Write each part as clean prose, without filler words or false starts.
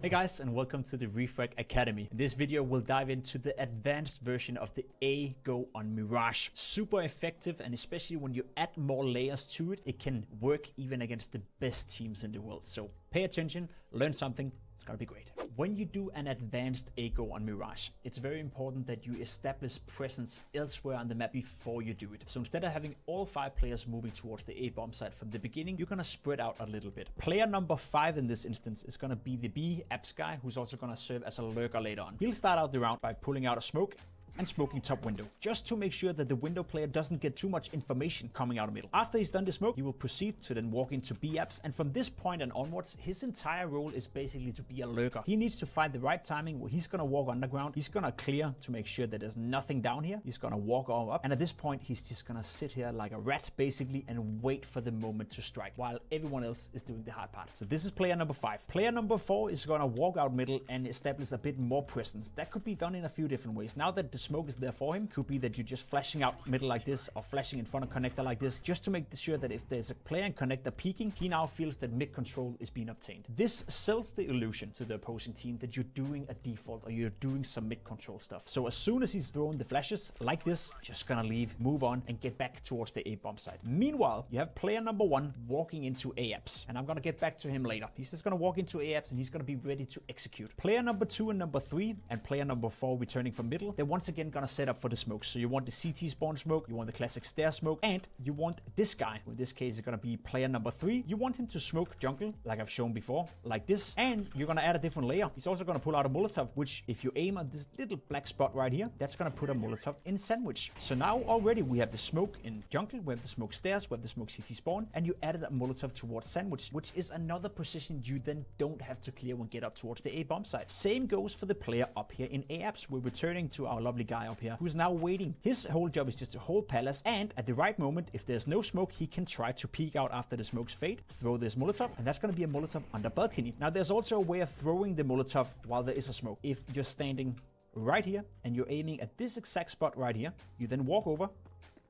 Hey guys, and welcome to the Refrag Academy. In this video, we'll dive into the advanced version of the A go on Mirage. Super effective, and especially when you add more layers to it, it can work even against the best teams in the world. So pay attention, learn something. It's gonna be great. When you do an advanced A go on Mirage, it's very important that you establish presence elsewhere on the map before you do it. So instead of having all 5 players moving towards the A bomb site from the beginning, you're gonna spread out a little bit. Player number 5 in this instance is gonna be the B apps guy, who's also gonna serve as a lurker later on. He'll start out the round by pulling out a smoke and smoking top window, just to make sure that the window player doesn't get too much information coming out of middle. After he's done the smoke, he will proceed to then walk into B apps, and from this point and onwards, his entire role is basically to be a lurker. He needs to find the right timing where he's gonna walk underground, he's gonna clear to make sure that there's nothing down here, he's gonna walk all up, and at this point, he's just gonna sit here like a rat, basically, and wait for the moment to strike, while everyone else is doing the hard part. So this is player number 5. Player number 4 is gonna walk out middle and establish a bit more presence. That could be done in a few different ways. Now that the smoke is there for him, could be that you're just flashing out middle like this, or flashing in front of connector like this, just to make sure that if there's a player in connector peeking, he now feels that mid control is being obtained. This sells the illusion to the opposing team that you're doing a default or you're doing some mid control stuff. So as soon as he's throwing the flashes like this, just gonna leave, move on, and get back towards the A bomb site. Meanwhile, you have player number 1 walking into A apps, and I'm gonna get back to him later. He's just gonna walk into A apps and he's gonna be ready to execute. Player number 2 and number 3 and player number 4 returning from middle, they're once again gonna set up for the smoke. So you want the CT spawn smoke, you want the classic stair smoke, and you want this guy, who in this case is going to be player number 3. You want him to smoke jungle, like I've shown before, like this, and you're going to add a different layer. He's also going to pull out a Molotov, which if you aim at this little black spot right here, that's going to put a Molotov in sandwich. So now already we have the smoke in jungle, we have the smoke stairs, we have the smoke CT spawn, and you added a Molotov towards sandwich, which is another position you then don't have to clear when get up towards the A bomb site. Same goes for the player up here in A apps. We're returning to our lovely guy up here, who's now waiting. His whole job is just to hold palace, and at the right moment, if there's no smoke, he can try to peek out after the smokes fade, throw this Molotov, and that's going to be a Molotov under balcony. Now there's also a way of throwing the Molotov while there is a smoke. If you're standing right here and you're aiming at this exact spot right here, you then walk over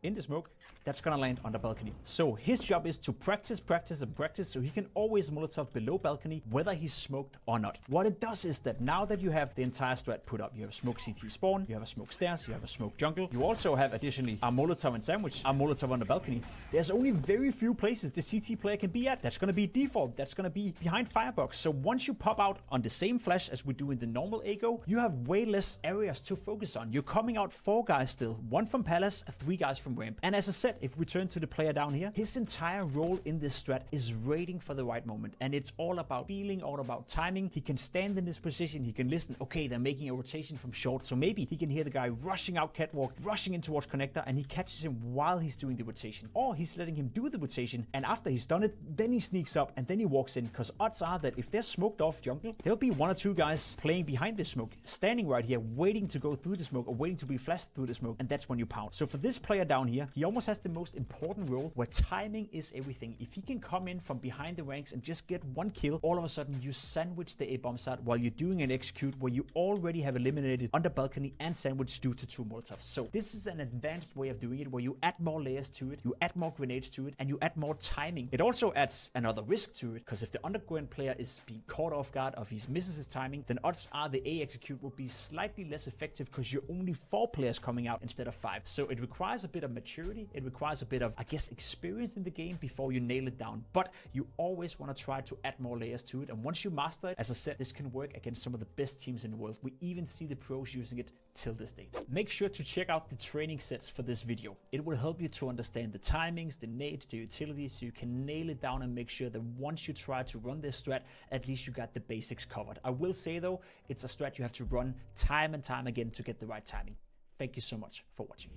in the smoke, that's gonna land on the balcony. So his job is to practice, practice, and practice, so he can always Molotov below balcony, whether he's smoked or not. What it does is that now that you have the entire strat put up, you have a smoke CT spawn, you have a smoke stairs, you have a smoke jungle, you also have additionally a Molotov and sandwich, a Molotov on the balcony. There's only very few places the CT player can be at. That's gonna be default, that's gonna be behind firebox. So once you pop out on the same flash as we do in the normal A go, you have way less areas to focus on. You're coming out 4 guys still, 1 from palace, 3 guys from ramp. And as I said, if we turn to the player down here, his entire role in this strat is waiting for the right moment. And it's all about feeling, all about timing. He can stand in this position, he can listen, okay, they're making a rotation from short, so maybe he can hear the guy rushing out catwalk, rushing in towards connector, and he catches him while he's doing the rotation. Or he's letting him do the rotation, and after he's done it, then he sneaks up and then he walks in, because odds are that if they're smoked off jungle, there'll be 1 or 2 guys playing behind this smoke, standing right here, waiting to go through the smoke or waiting to be flashed through the smoke, and that's when you pounce. So for this player down here, he almost has the most important role where timing is everything. If he can come in from behind the ranks and just get 1 kill, all of a sudden you sandwich the A bomb site while you're doing an execute where you already have eliminated under balcony and sandwich due to 2 Molotovs. So this is an advanced way of doing it where you add more layers to it, you add more grenades to it, and you add more timing. It also adds another risk to it, because if the underground player is being caught off guard or if he misses his timing, then odds are the A execute will be slightly less effective because you're only 4 players coming out instead of 5. So it requires a bit of maturity, it requires a bit of, I guess, experience in the game before you nail it down, but you always want to try to add more layers to it, and once you master it, as I said, this can work against some of the best teams in the world. We even see the pros using it till this day. Make sure to check out the training sets for this video. It will help you to understand the timings, the nades, the utilities, so you can nail it down and make sure that once you try to run this strat, at least you got the basics covered. I will say though, it's a strat you have to run time and time again to get the right timing. Thank you so much for watching.